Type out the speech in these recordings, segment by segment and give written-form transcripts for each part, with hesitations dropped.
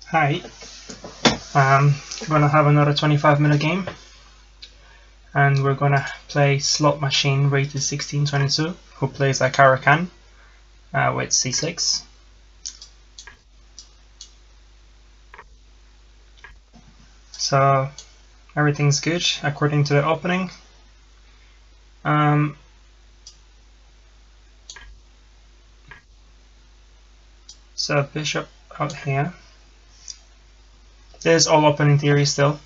Hi, we're gonna have another 25-minute game, and we're gonna play Slot Machine rated 1622, who plays a Caro-Kann with c6. So everything's good according to the opening. So bishop out here. This is all opening theory still.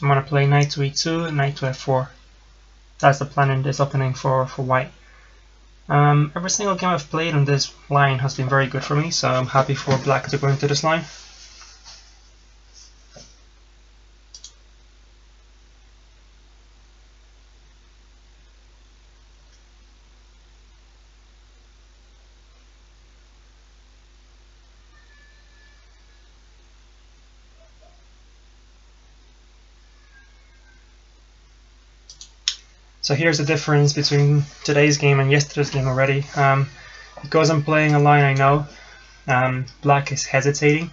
I'm gonna play knight to e2 and knight to f4. That's the plan in this opening for white. Every single game I've played on this line has been very good for me, so I'm happy for black to go into this line. So here's the difference between today's game and yesterday's game already. Because I'm playing a line I know, black is hesitating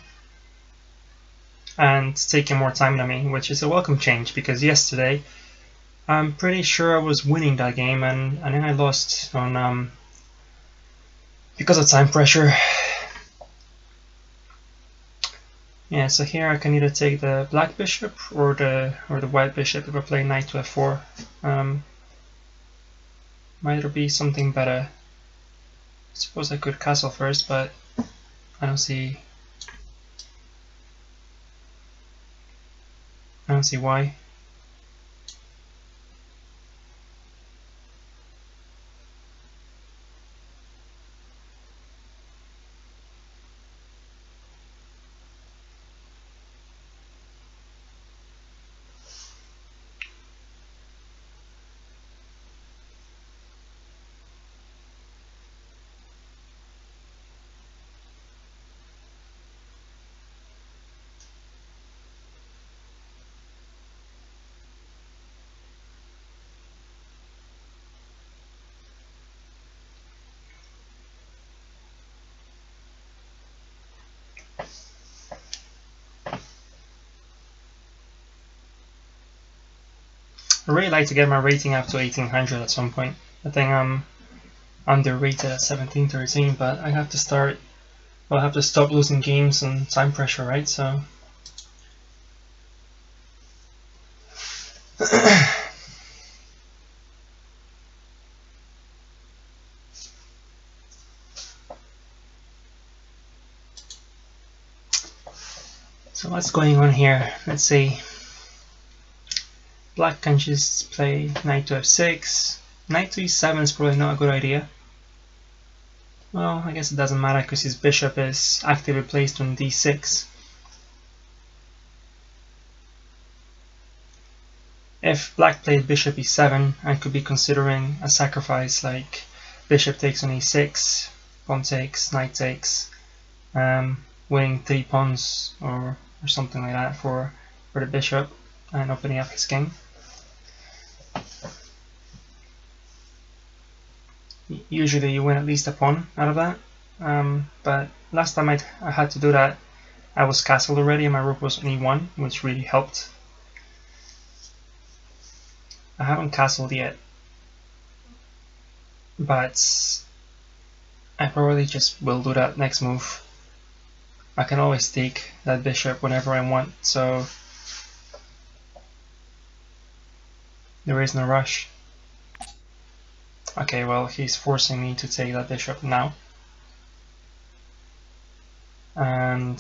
and taking more time than me, which is a welcome change because yesterday I'm pretty sure I was winning that game and then I lost on because of time pressure. Yeah, so here I can either take the black bishop or the white bishop if I play knight to f4. Might there be something better? I suppose I could castle first, but I don't see why. I really like to get my rating up to 1800 at some point. I think I'm underrated at 1713, but I have to start. Well, I have to stop losing games and time pressure, right? So. So what's going on here? Let's see. Black can just play knight to f6. Knight to e7 is probably not a good idea. Well, I guess it doesn't matter because his bishop is actively placed on d6. If black played bishop e7, I could be considering a sacrifice like bishop takes on e6, pawn takes, knight takes, winning 3 pawns or something like that for the bishop and opening up his king. Usually you win at least a pawn out of that, but last time I had to do that, I was castled already and my rook was on e1, which really helped. I haven't castled yet, but I probably just will do that next move. I can always take that bishop whenever I want, so there is no rush. Okay, well, he's forcing me to take that bishop now. And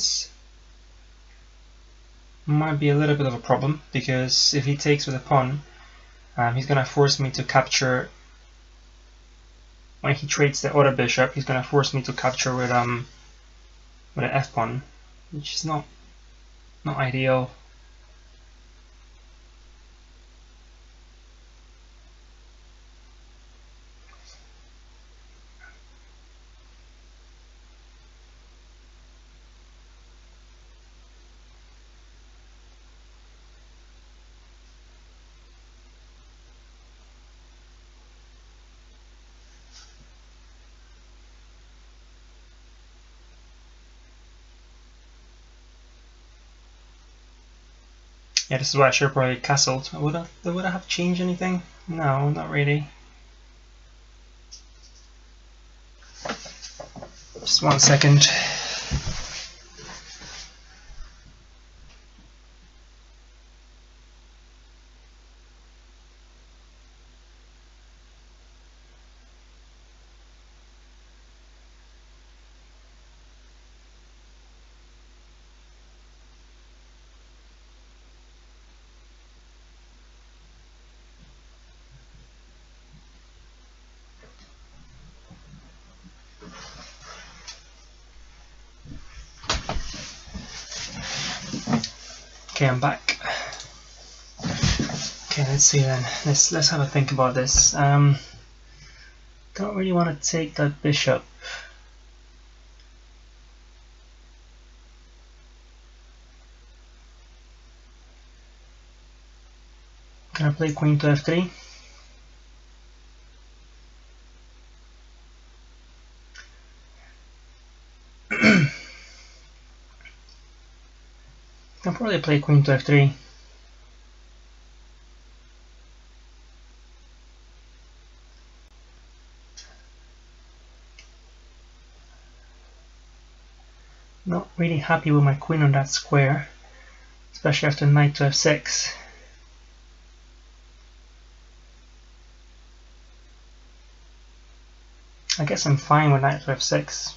might be a little bit of a problem, because if he takes with a pawn, he's gonna force me to capture. When he trades the other bishop, he's gonna force me to capture with an f pawn, which is not ideal. Yeah, this is why I should have probably castled. Would I have changed anything? No, not really. Just 1 second. Okay, I'm back. Okay, let's see then. Let's have a think about this. Don't really want to take that bishop. Can I play queen to f3? Can probably play queen to f3. Not really happy with my queen on that square, especially after knight to f6. I guess I'm fine with knight to f6.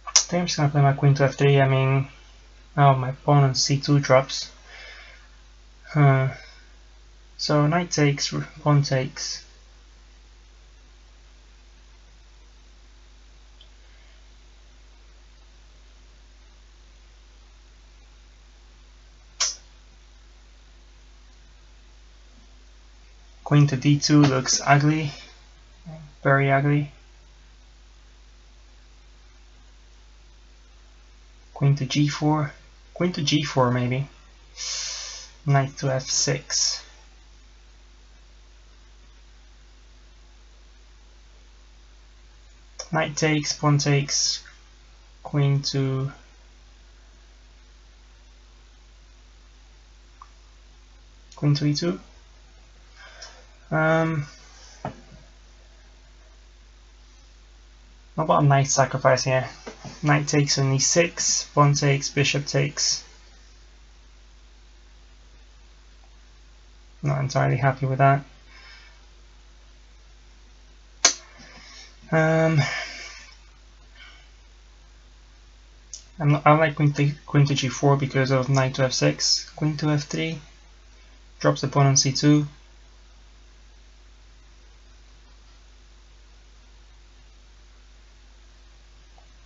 I think I'm just gonna play my queen to f3. I mean, oh, my pawn on c2 drops. So knight takes, pawn takes. Queen to d2 looks ugly, very ugly. Queen to g4, queen to g4 maybe. Knight to f6. Knight takes, pawn takes, queen to e2. How about a knight sacrifice here? Knight takes on e6, pawn takes, bishop takes. Not entirely happy with that. I like queen to g4 because of knight to f6. Queen to f3 drops the pawn on c2.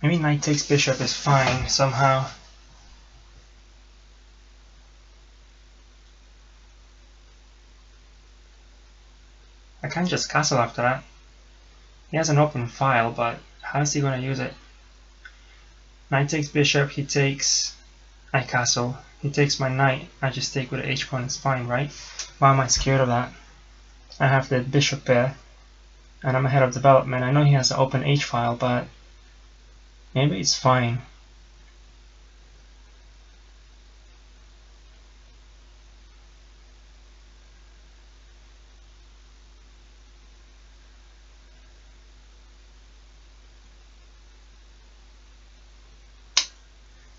Maybe knight takes bishop is fine somehow. I can't just castle after that. He has an open file, but how is he going to use it? Knight takes bishop, he takes, I castle. He takes my knight, I just take with the h pawn, it's fine, right? Why am I scared of that? I have the bishop pair, and I'm ahead of development. I know he has an open h file, but maybe it's fine.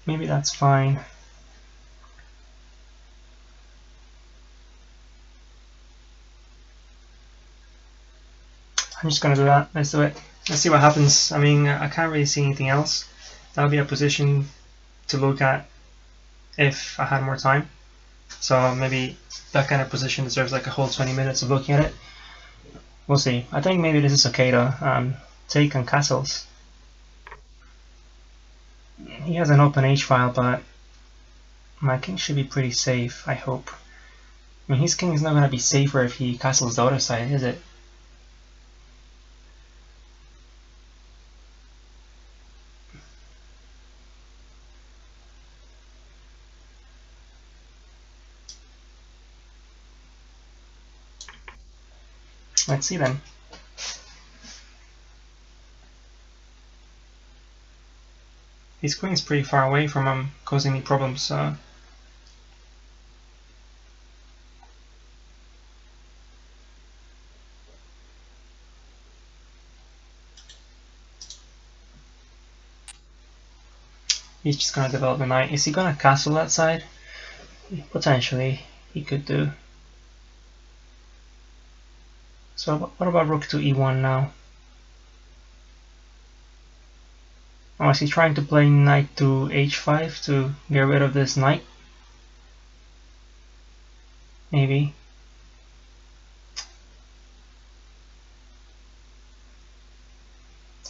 Maybe that's fine. I'm just gonna do that. Let's do it. Let's see what happens. I mean, I can't really see anything else. That would be a position to look at if I had more time. So maybe that kind of position deserves like a whole 20 minutes of looking at it. We'll see. I think maybe this is okay though. Take on castles. He has an open h file, but my king should be pretty safe, I hope. I mean, his king is not going to be safer if he castles the other side, is it? Let's see then. His queen is pretty far away from him, causing me problems. He's just gonna develop the knight. Is he gonna castle that side? Potentially, he could do. So what about rook to e1 now? Oh, is he trying to play knight to h5 to get rid of this knight? Maybe.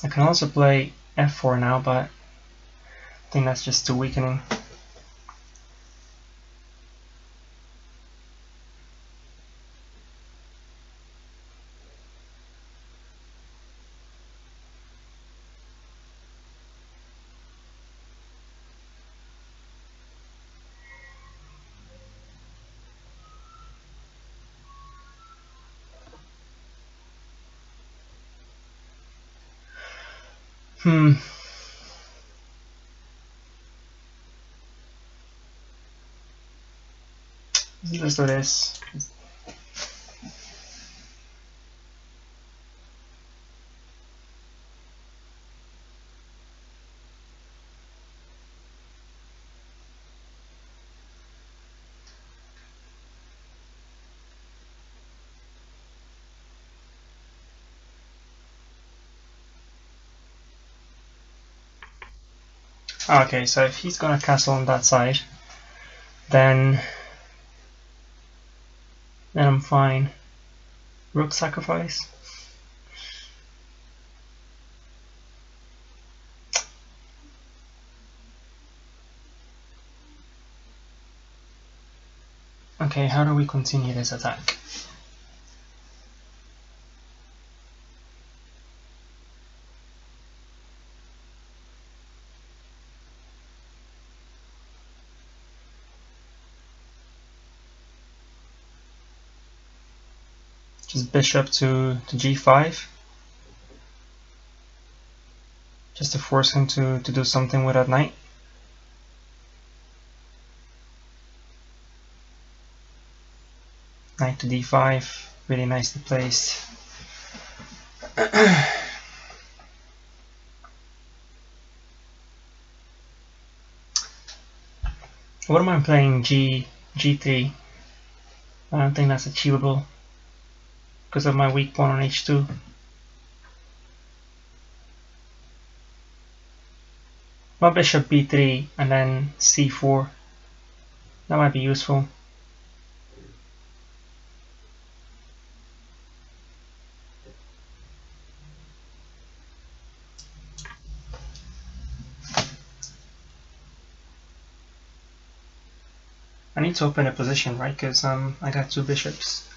I can also play f4 now, but I think that's just too weakening. Let's do this. Okay, so if he's gonna castle on that side, then I'm fine. Rook sacrifice. Okay, how do we continue this attack? Just bishop to g5. Just to force him to do something with that knight. Knight to d5, really nicely placed. What am I playing? g3. I don't think that's achievable because of my weak pawn on h2. Well, bishop b3 and then c4. That might be useful. I need to open a position, right? Because I got two bishops.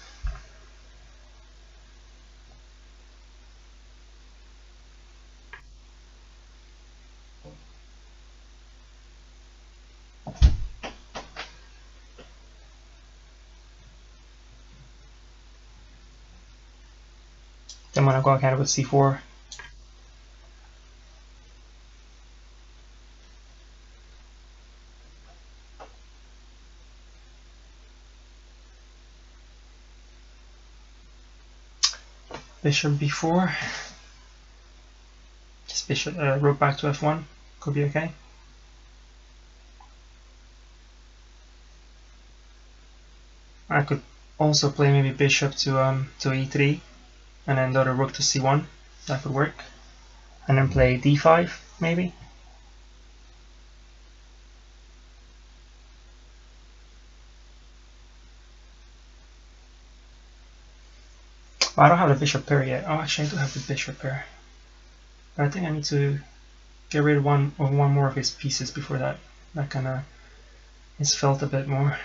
Then I'm gonna go ahead with c4. Bishop b4. Just bishop rook back to f1. Could be okay. I could also play maybe bishop to e3 and then the rook to c1. That could work. And then play d5 maybe. I don't have the bishop pair yet. Oh, actually I do have the bishop pair. But I think I need to get rid of one more of his pieces before that kind of is felt a bit more.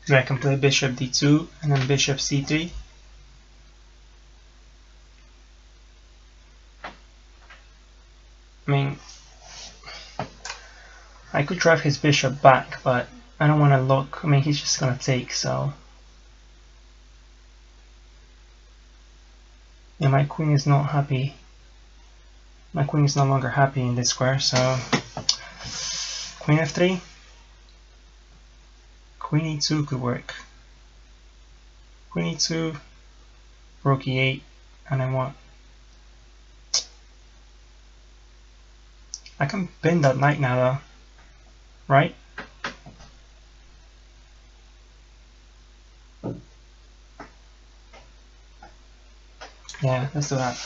I can play bishop d2 and then bishop c3. could drive his bishop back, but I don't want to look. I mean, he's just gonna take, so. Yeah, my queen is not happy. My queen is no longer happy in this square, so. Queen f3. Queen e2 could work. Queen e2, rook e8, and then what? I can pin that knight now though, right? Yeah, let's do that.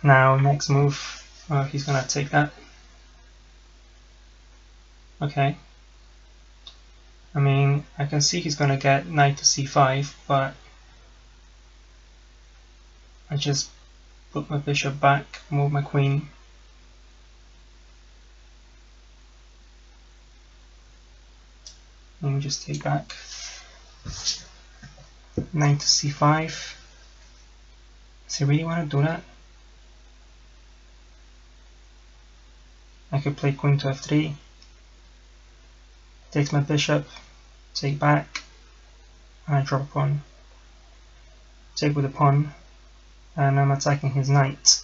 Now, next move, he's gonna take that. Okay. I mean, I can see he's gonna get knight to c5, but I just put my bishop back, move my queen. Let me just take back. Knight to c5. Does he really want to do that? I could play queen to f3. Takes my bishop. Take back. And I drop a pawn. Take with a pawn. And I'm attacking his knight.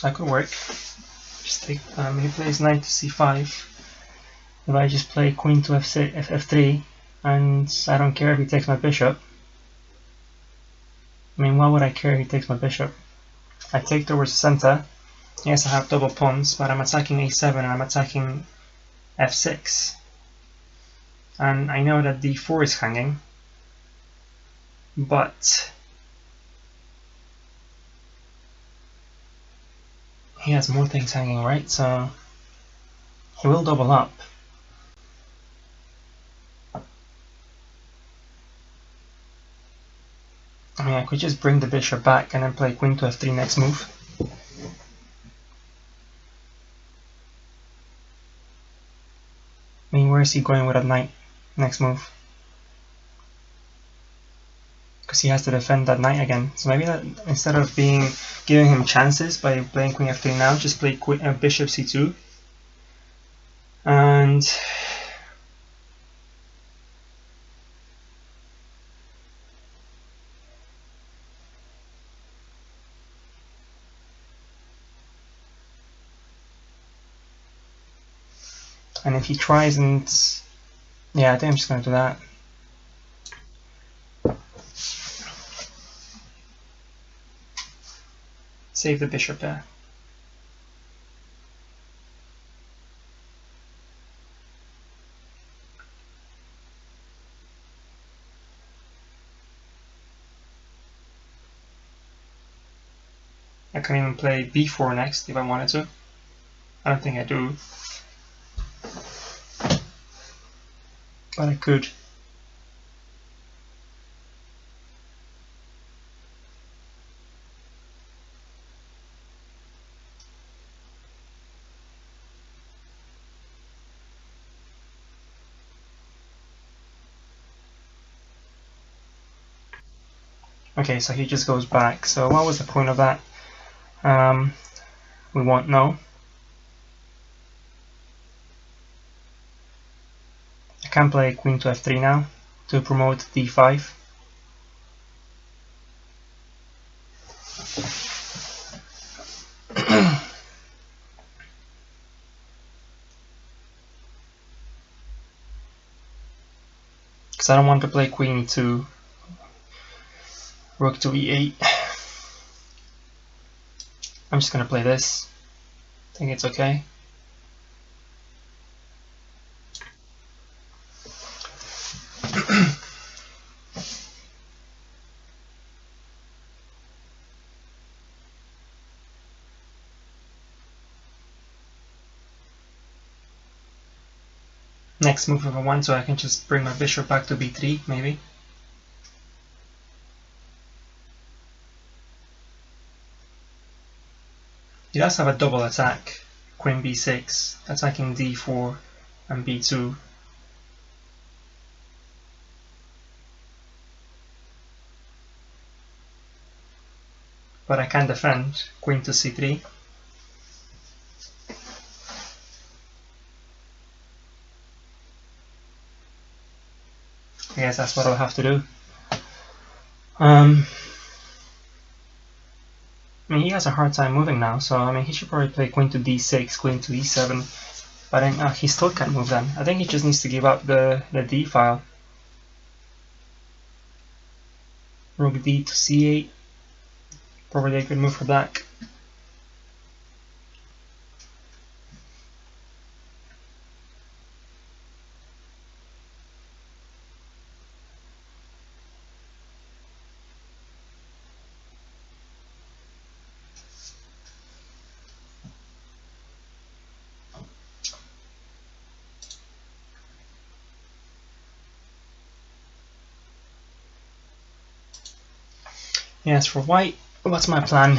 That could work. Just take. He plays knight to c5. If I just play queen to f3, and I don't care if he takes my bishop. I mean, why would I care if he takes my bishop? I take towards the center. Yes, I have double pawns, but I'm attacking a7 and I'm attacking f6. And I know that d4 is hanging, but he has more things hanging, right? So he will double up. I mean, I could just bring the bishop back and then play queen to f3 next move. I mean, where is he going with that knight next move? Because he has to defend that knight again. So maybe that instead of giving him chances by playing queen f3 now, just play bishop c2. And if he tries and yeah, I think I'm just going to do that. Save the bishop there. I can even play b4 next if I wanted to. I don't think I do, but I could. Okay, so he just goes back. So what was the point of that? We won't know. I can play queen to f3 now to promote d5. Because I don't want to play queen e2, rook to e8. I'm just going to play this. I think it's okay. next move if I want, so I can just bring my bishop back to b3, maybe. He does have a double attack, queen b6, attacking d4 and b2. But I can defend, queen to c3. I guess that's what I'll have to do. I mean, he has a hard time moving now, so I mean, he should probably play queen to d6, queen to e7, but then he still can't move then. I think he just needs to give up the d file. Rook d to c8, probably a good move for black. Yes, for white, what's my plan?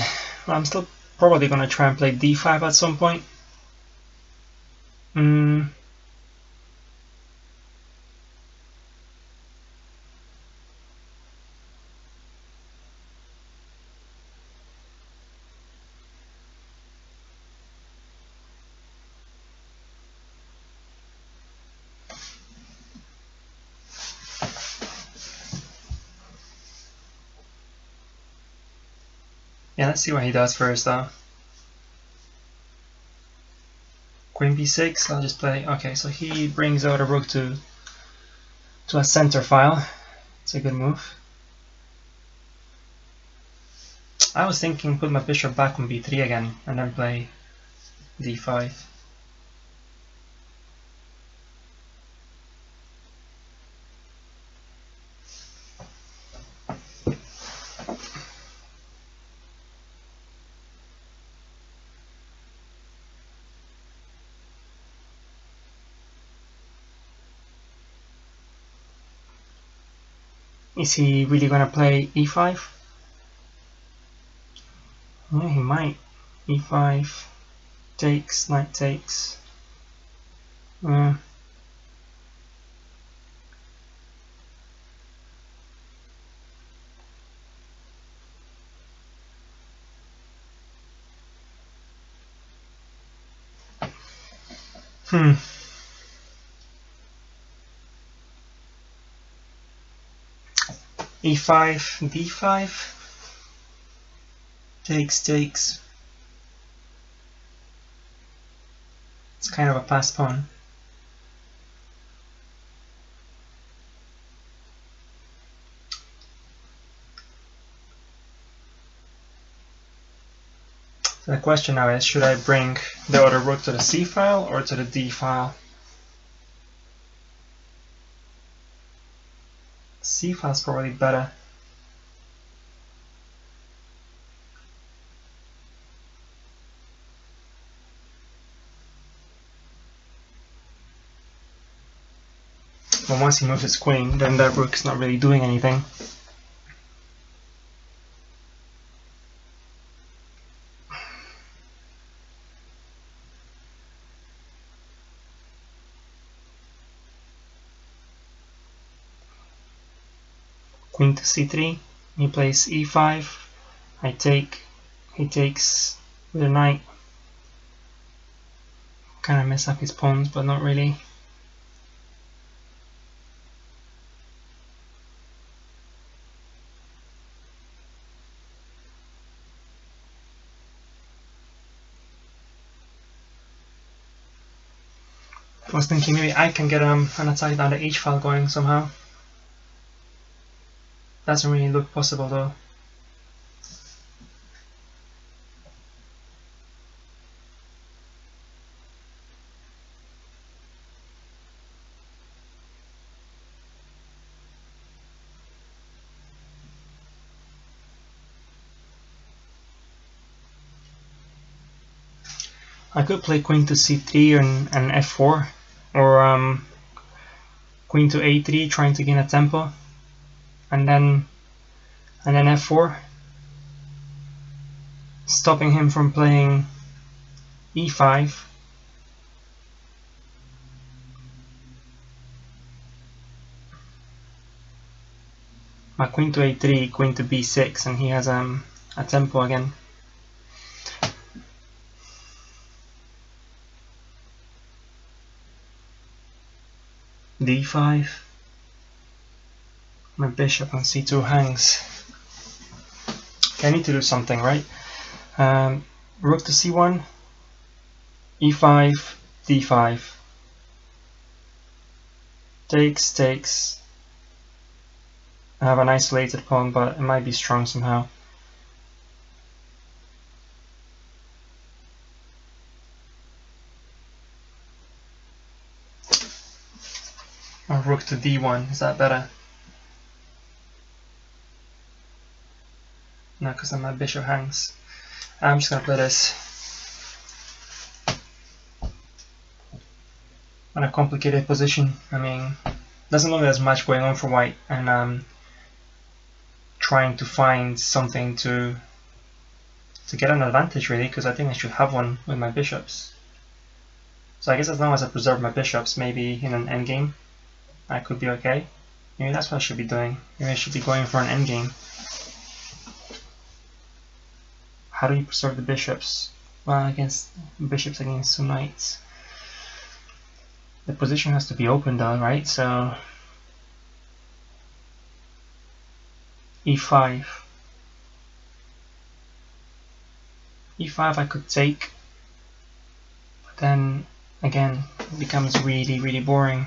Well, I'm still probably going to try and play d5 at some point. Yeah, let's see what he does first though. Queen b6, I'll just play. Okay, so he brings out a rook to a center file. It's a good move. I was thinking put my bishop back on b3 again and then play d5. Is he really going to play e5? Yeah, he might. e5 takes, knight takes. e5, d5, takes. It's kind of a passed pawn. So the question now is, should I bring the other rook to the c file or to the d file? C file is probably better. But once he moves his queen, then that rook's not really doing anything. Queen to c3, he plays e5, I take, he takes with a knight. Kind of mess up his pawns, but not really. I was thinking maybe I can get an attack down the h file going somehow. Doesn't really look possible though. I could play queen to c3 and f4, or queen to a3, trying to gain a tempo, and then f4, stopping him from playing e5. My queen to a3, queen to b6, and he has a tempo again. d5. My bishop on c2 hangs. Okay, I need to do something, right? Rook to c1, e5, d5. Takes, takes. I have an isolated pawn, but it might be strong somehow. Or rook to d1, is that better? No, because then my bishop hangs. I'm just going to play this. In a complicated position. I mean, doesn't look like there's much going on for white, and I'm trying to find something to get an advantage, really, because I think I should have one with my bishops. So I guess as long as I preserve my bishops, maybe in an endgame, I could be okay. Maybe that's what I should be doing. Maybe I should be going for an endgame. How do you preserve the bishops? Well, against bishops against two knights. The position has to be open though, right? So e5. e5 I could take, but then again it becomes really, really boring.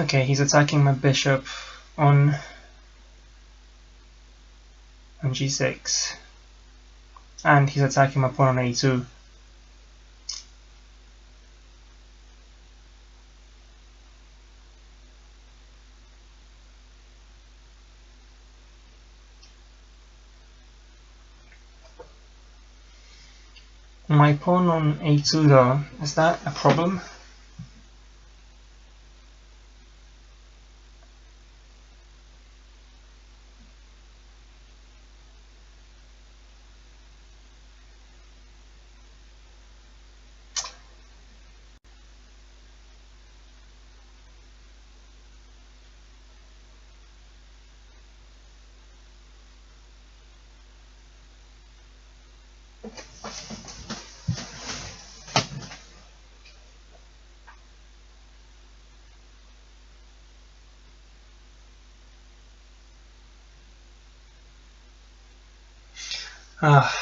Okay, he's attacking my bishop on g6, and he's attacking my pawn on a2. My pawn on a2 though, is that a problem? Ah.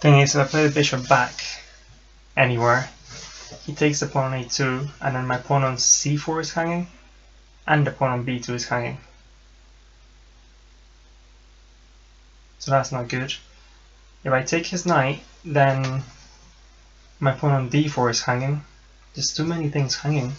Thing is, if I play the bishop back anywhere, he takes the pawn on a2, and then my pawn on c4 is hanging, and the pawn on b2 is hanging. So that's not good. If I take his knight, then my pawn on d4 is hanging. There's too many things hanging.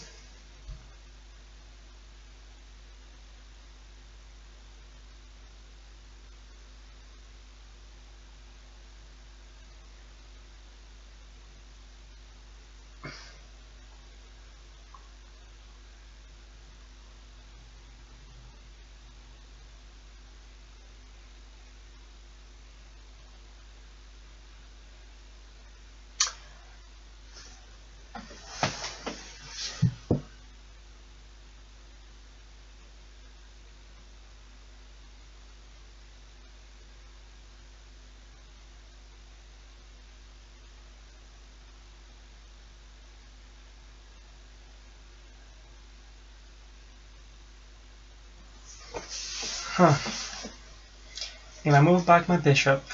If I move back my bishop,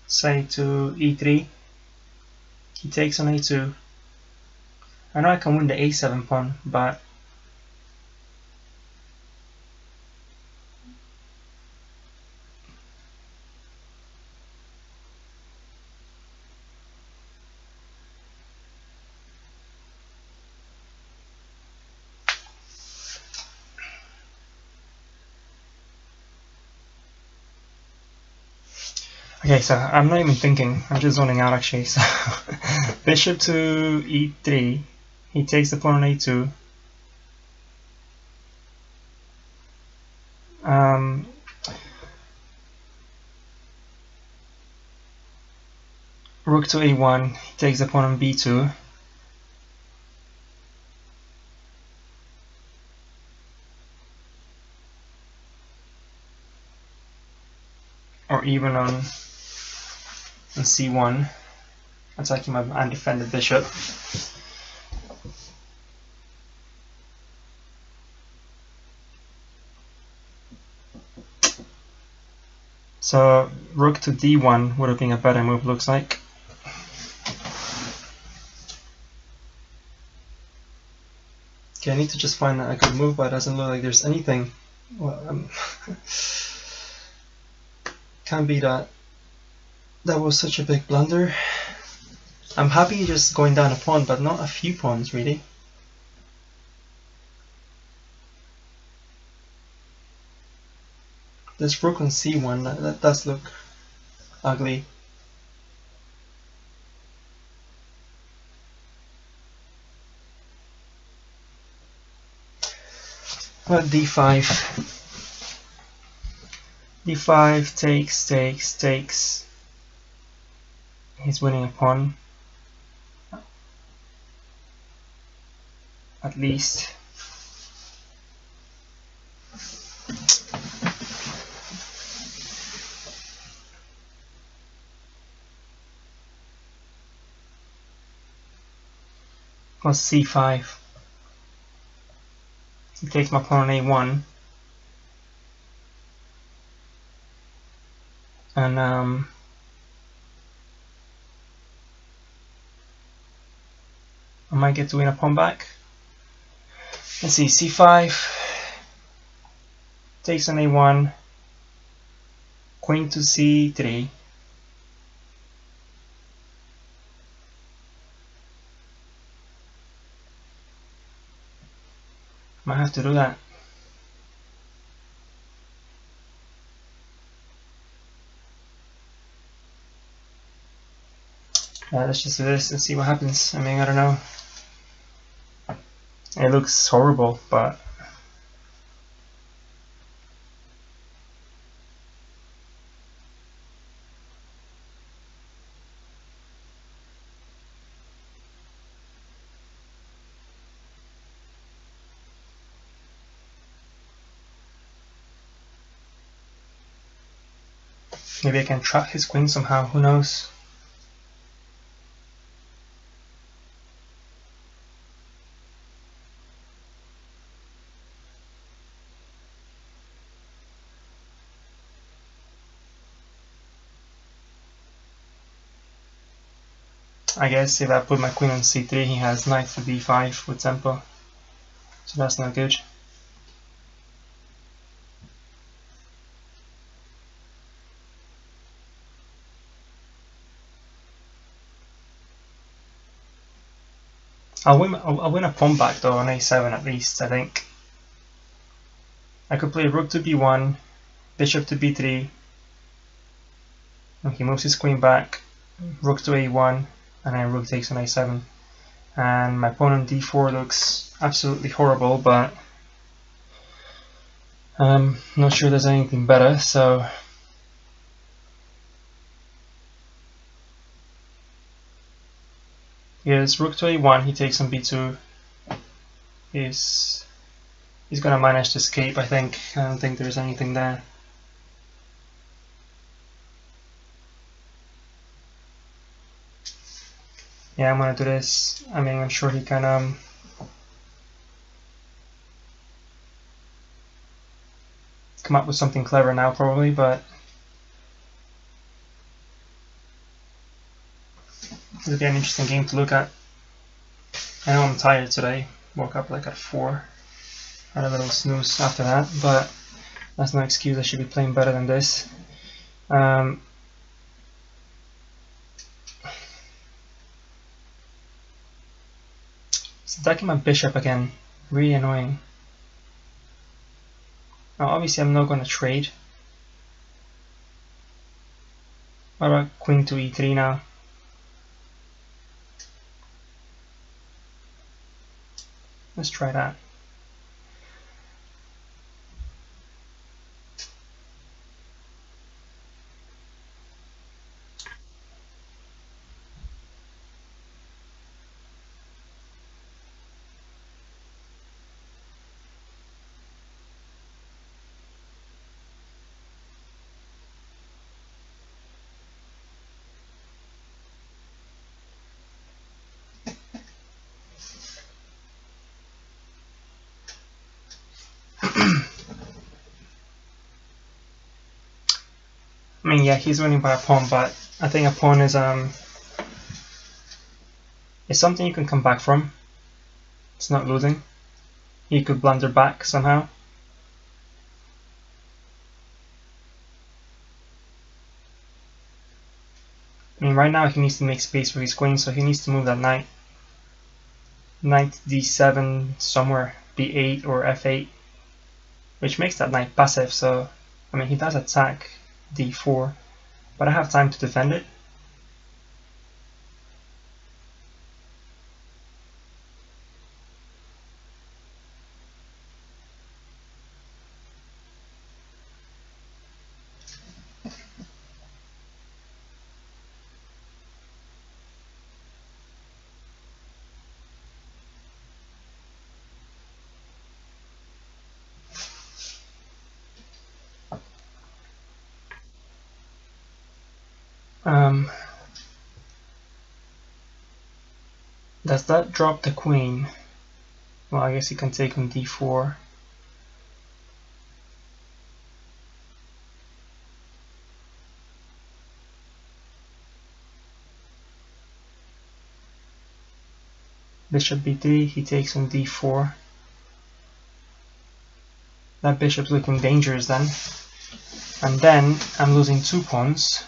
say to e3, he takes on a2. I know I can win the a7 pawn, but okay, so I'm not even thinking, I'm just zoning out actually. So bishop to e3, he takes the pawn on a2. Rook to a1, he takes the pawn on b2. Or even on c1, attacking my undefended bishop. So rook to d1 would have been a better move, looks like. Okay, I need to just find a good move, but it doesn't look like there's anything. Well, can't be that. That was such a big blunder. I'm happy just going down a pawn, but not a few pawns really. This rook on c1, that does look ugly. But d5. d5 takes. He's winning a pawn. At least. Plus c5. He takes my pawn on a1. And I might get to win a pawn back. Let's see, c5 takes on a1, queen to c3. Might have to do that. Let's just do this and see what happens. I mean, I don't know. It looks horrible, but maybe I can trap his queen somehow, who knows. I guess if I put my queen on c3, he has knight to b5 with tempo, so that's not good. I'll win a pawn back though on a7 at least, I think. I could play rook to b1, bishop to b3, and he moves his queen back, rook to a1, and then rook takes on a7. And my pawn on d4 looks absolutely horrible, but I'm not sure there's anything better, so here's rook to a1, he takes on b2. He's gonna manage to escape, I think. I don't think there's anything there. Yeah, I'm gonna do this. I mean, I'm sure he can come up with something clever now probably, but it'll be an interesting game to look at. I know I'm tired today, woke up like at 4, had a little snooze after that, but that's no excuse, I should be playing better than this. It's attacking my bishop again, really annoying. Now obviously I'm not going to trade. What about queen to e3 now? Let's try that. I mean, yeah, he's winning by a pawn, but I think a pawn is something you can come back from. It's not losing. He could blunder back somehow. I mean, right now he needs to make space for his queen, so he needs to move that knight. Knight d7 somewhere, b8 or f8, which makes that knight passive, so I mean he does attack d4, but I have time to defend it. Does that drop the queen? Well, I guess he can take on d4. Bishop b3, he takes on d4. That bishop's looking dangerous then. And then I'm losing 2 pawns.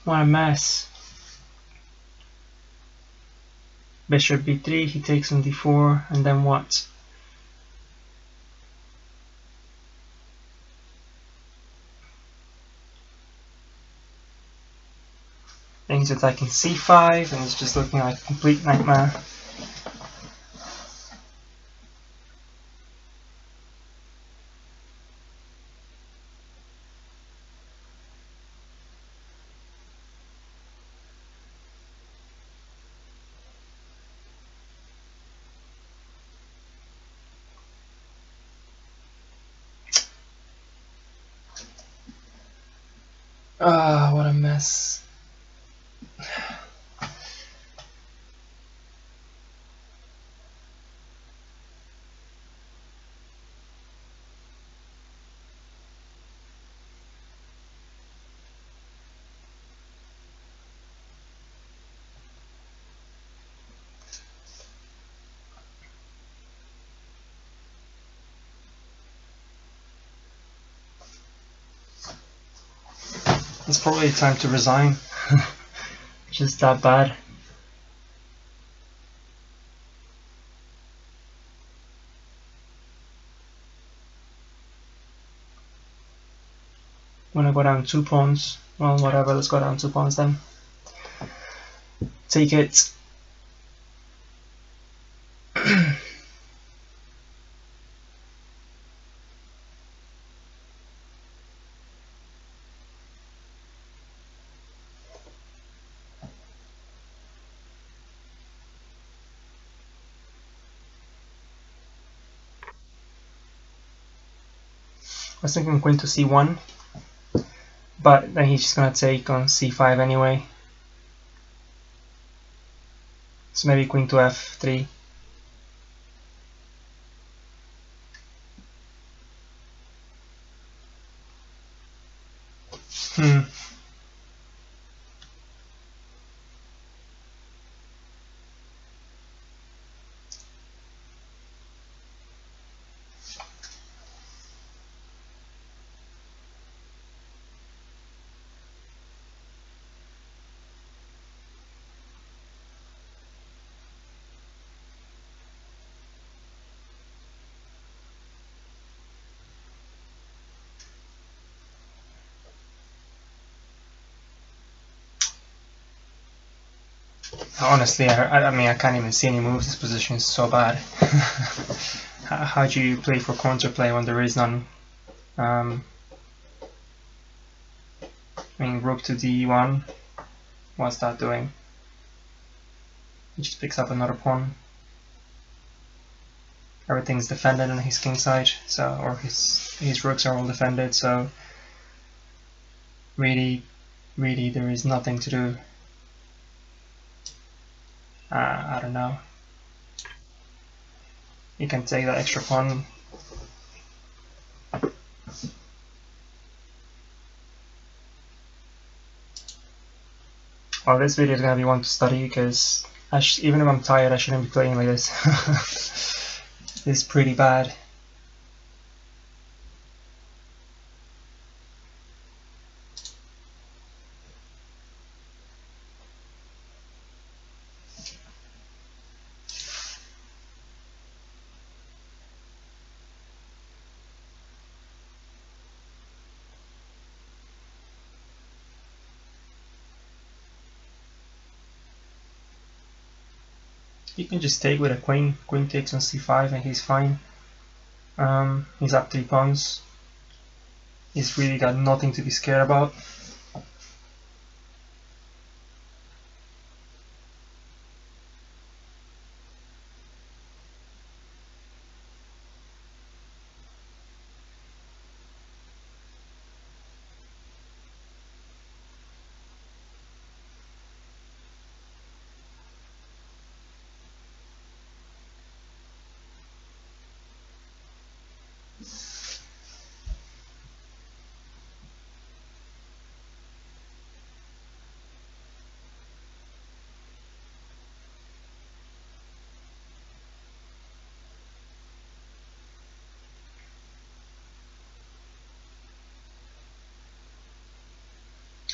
What a mess. Bishop b3, he takes on d4, and then what? Then he's attacking c5, and it's just looking like a complete nightmare. What a mess. It's probably time to resign. Just that bad. Wanna go down 2 pawns? Well, whatever, let's go down 2 pawns then. Take it. was thinking queen to c1, but then he's just gonna take on c5 anyway. So maybe queen to f3. Honestly, I mean, I can't even see any moves. This position is so bad. How do you play for counterplay when there is none? I mean, rook to d1. What's that doing? He just picks up another pawn. Everything's defended on his king side, so or his rooks are all defended. So really, there is nothing to do. I don't know. You can take that extra pawn. Well, this video is gonna be one to study because even if I'm tired, I shouldn't be playing like this. This is pretty bad. You can just take with a queen. Queen takes on c5 and he's fine. He's up 3 pawns. He's really got nothing to be scared about.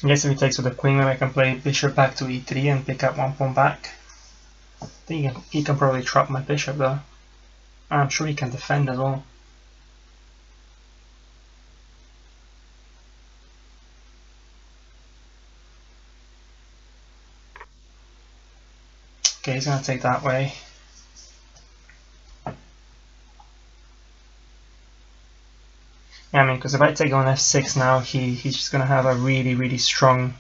I guess if he takes with the queen, then I can play bishop back to e3 and pick up 1 pawn back. I think he can probably trap my bishop though. I'm sure he can defend as well. Okay, he's gonna take that way. Yeah, I mean, because if I take on f6 now, he's just gonna have a really strong.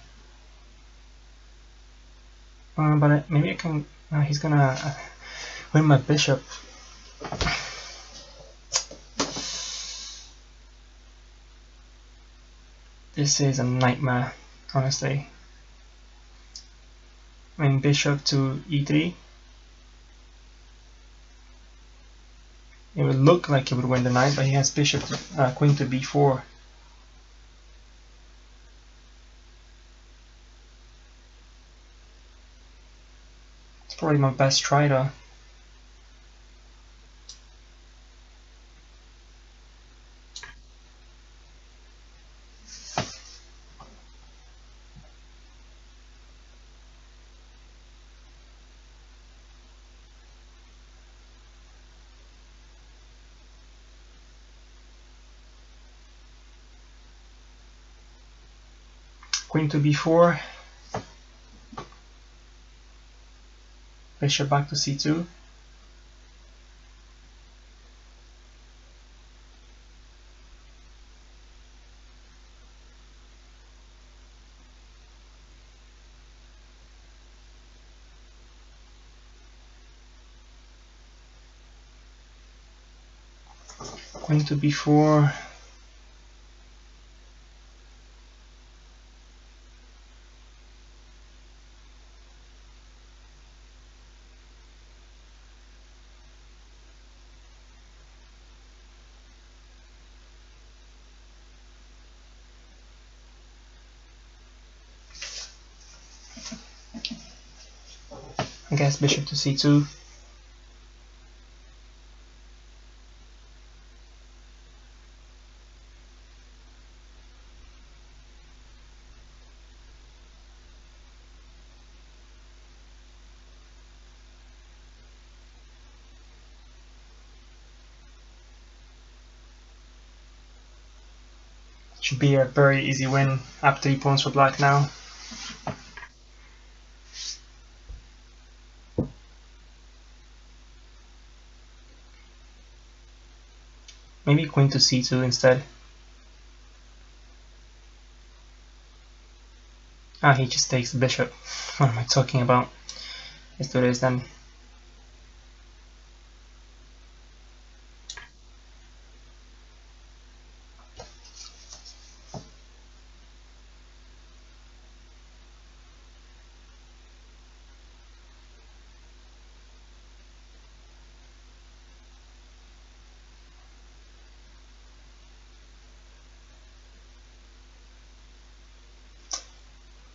But maybe I can. He's gonna win my bishop. This is a nightmare, honestly. I mean, bishop to e3. It would look like he would win the knight, but he has bishop to, queen to b4. It's probably my best try though. Queen to b4, bishop back to c2. Queen to b4, I guess bishop to c2. Should be a very easy win. Up 3 pawns for black now. Maybe queen to c2 instead. Ah, he just takes the bishop. What am I talking about? Let's do this then.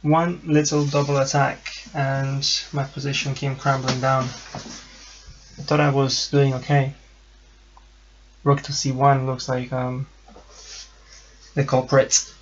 One little double attack and my position came crumbling down. I thought I was doing okay. Rook to c1 looks like the culprit.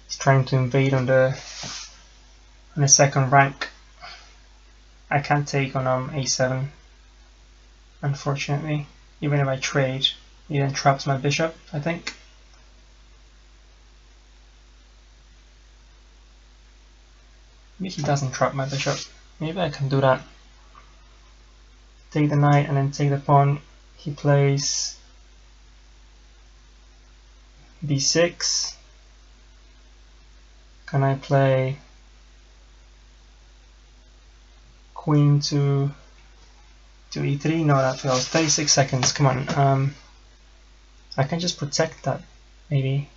He's trying to invade on the second rank. I can't take on a7, unfortunately. Even if I trade, he then traps my bishop, I think. Maybe he doesn't trap my bishop. Maybe I can do that. Take the knight and then take the pawn. He plays b6. Can I play queen to e3? No, that fails. 36 seconds. Come on. I can just protect that, maybe.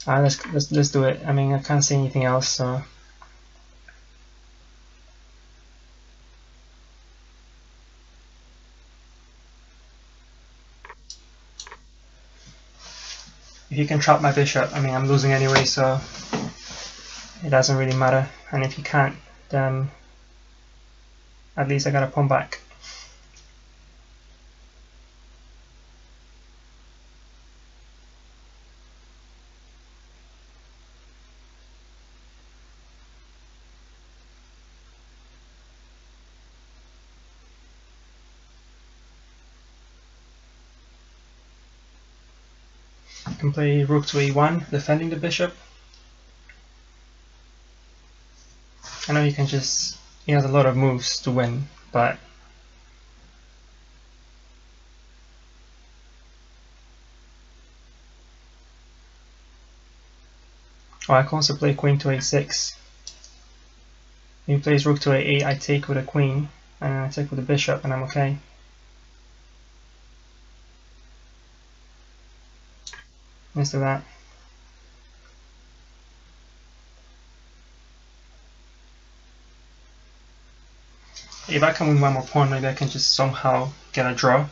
Let's do it. I mean, I can't say anything else, so. If he can trap my bishop, I mean, I'm losing anyway, so it doesn't really matter. And if he can't, then at least I got a pawn back. I can play rook to a1, defending the bishop. I know you can just, he has a lot of moves to win, but oh, I can also play queen to a6. If he plays rook to a8, I take with a queen, and I take with the bishop, and I'm okay. Let's do that. If I can win one more pawn, maybe I can just somehow get a draw,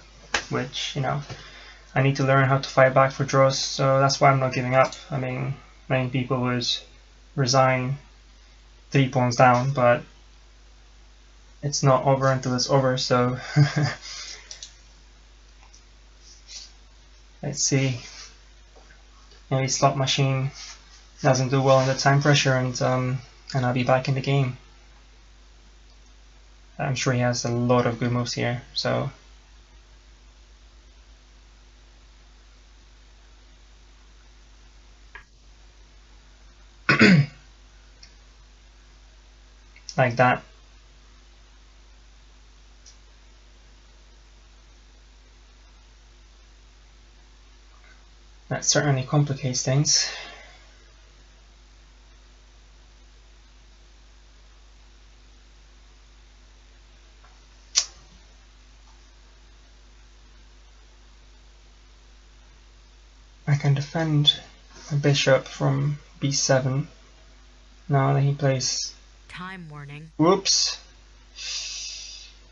which, you know, I need to learn how to fight back for draws, so that's why I'm not giving up. I mean, many people would resign 3 pawns down, but it's not over until it's over, so let's see. Maybe slot machine doesn't do well under time pressure, and I'll be back in the game. I'm sure he has a lot of good moves here, so like that. That certainly complicates things. I can defend a bishop from b7. Now that he plays... Time warning. Whoops!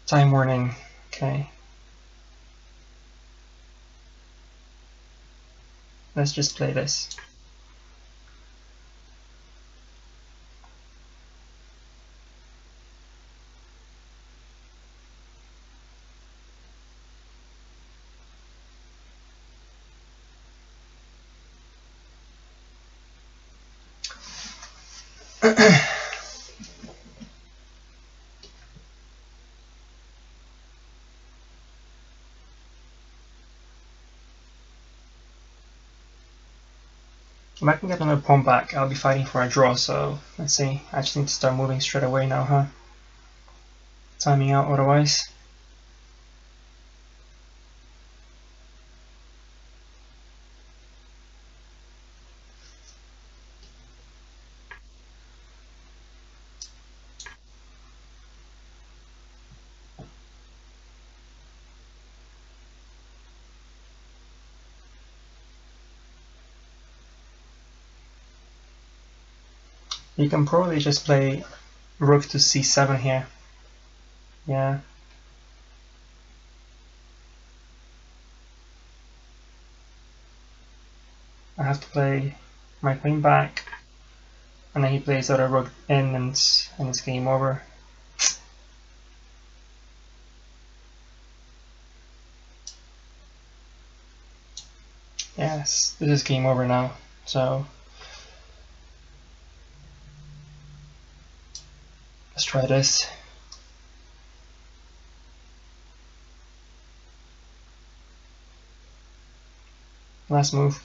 Time warning. Okay. Let's just play this. If I can get another pawn back, I'll be fighting for a draw, so let's see. I just need to start moving straight away now, huh? Timing out otherwise. You can probably just play rook to c7 here. Yeah. I have to play my queen back, and then he plays other rook in, and it's game over. Yes, this is game over now, so let's try this. Last move.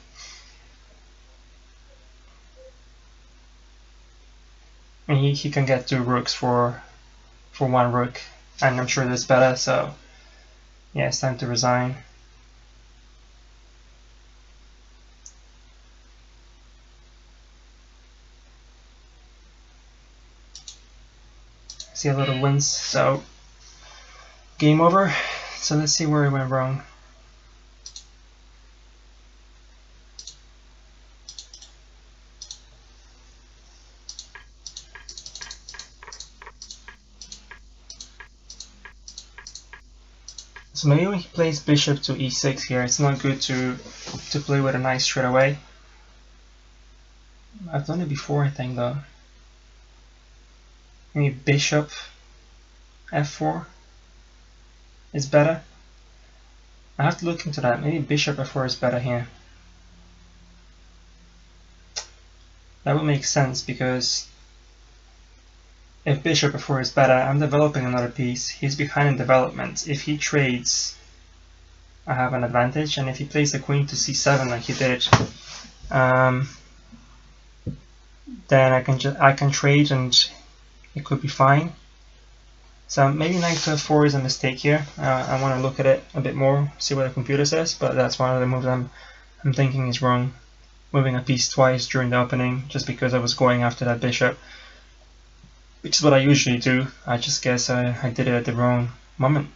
And he can get 2 rooks for 1 rook, and I'm sure that's better, so yeah, it's time to resign. See a lot of wins, so game over. So let's see where it went wrong. So maybe when he plays bishop to e6 here, it's not good to play with a knight straight away. I've done it before, I think, though. Maybe bishop f4 is better. I have to look into that. Maybe bishop f4 is better here. That would make sense, because if bishop f4 is better, I'm developing another piece. He's behind in development. If he trades, I have an advantage, and if he plays the queen to c7 like he did, then I can trade and it could be fine. So maybe knight to f4 is a mistake here. I want to look at it a bit more, see what the computer says, but that's one of the moves I'm thinking is wrong. Moving a piece twice during the opening just because I was going after that bishop, which is what I usually do. I just guess I did it at the wrong moment.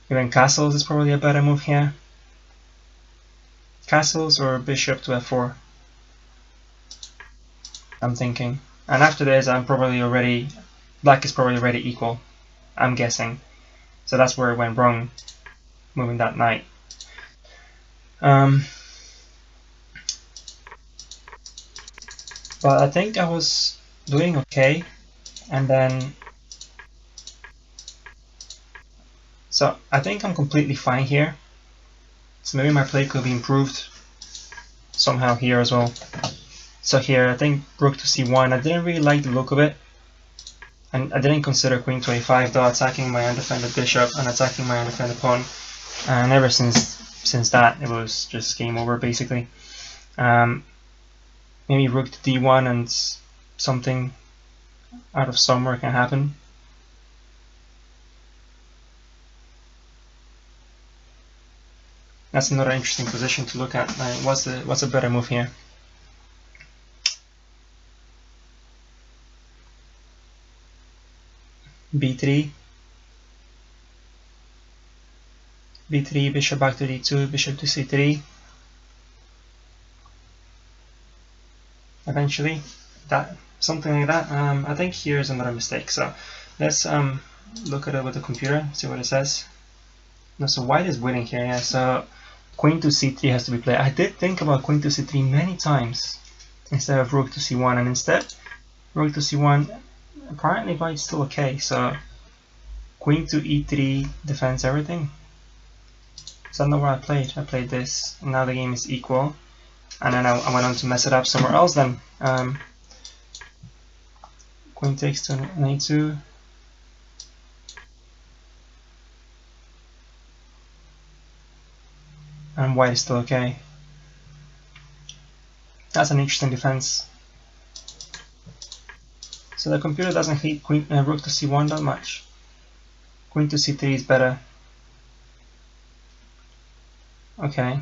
Even castles is probably a better move here. Castles or bishop to f4, I'm thinking. And after this, black is probably already equal, I'm guessing. So that's where it went wrong, moving that knight. But I think I was doing okay, and then so I think I'm completely fine here. So maybe my play could be improved somehow here as well. So here I think rook to c1. I didn't really like the look of it, and I didn't consider queen to a5, though, attacking my undefended bishop and attacking my undefended pawn. And ever since that, it was just game over basically. Maybe rook to d1 and something out of somewhere can happen. That's another interesting position to look at. What's a better move here? B3, B3, bishop back to D2, bishop to C3. Eventually, something like that. I think here's another mistake. So let's look at it with the computer, see what it says. No, so white is winning here. Yeah. So queen to C3 has to be played. I did think about queen to C3 many times instead of rook to C1, and instead rook to C1. Apparently, white's still okay. So queen to E3 defends everything. So I don't know where I played. I played this. And now the game is equal. And then I went on to mess it up somewhere else then. Queen takes to an A2. And white is still okay. That's an interesting defense. So the computer doesn't hate rook to C1 that much. Queen to C3 is better. Okay.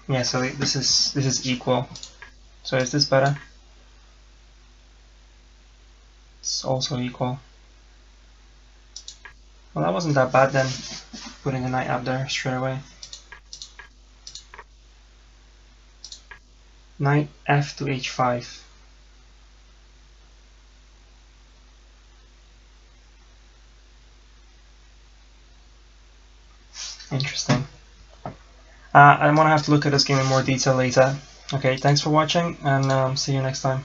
Yeah, so this is equal. So is this better? It's also equal. Well, that wasn't that bad then, putting a knight up there straight away. Knight f to h5. Interesting. I'm gonna have to look at this game in more detail later. Okay, thanks for watching, and see you next time.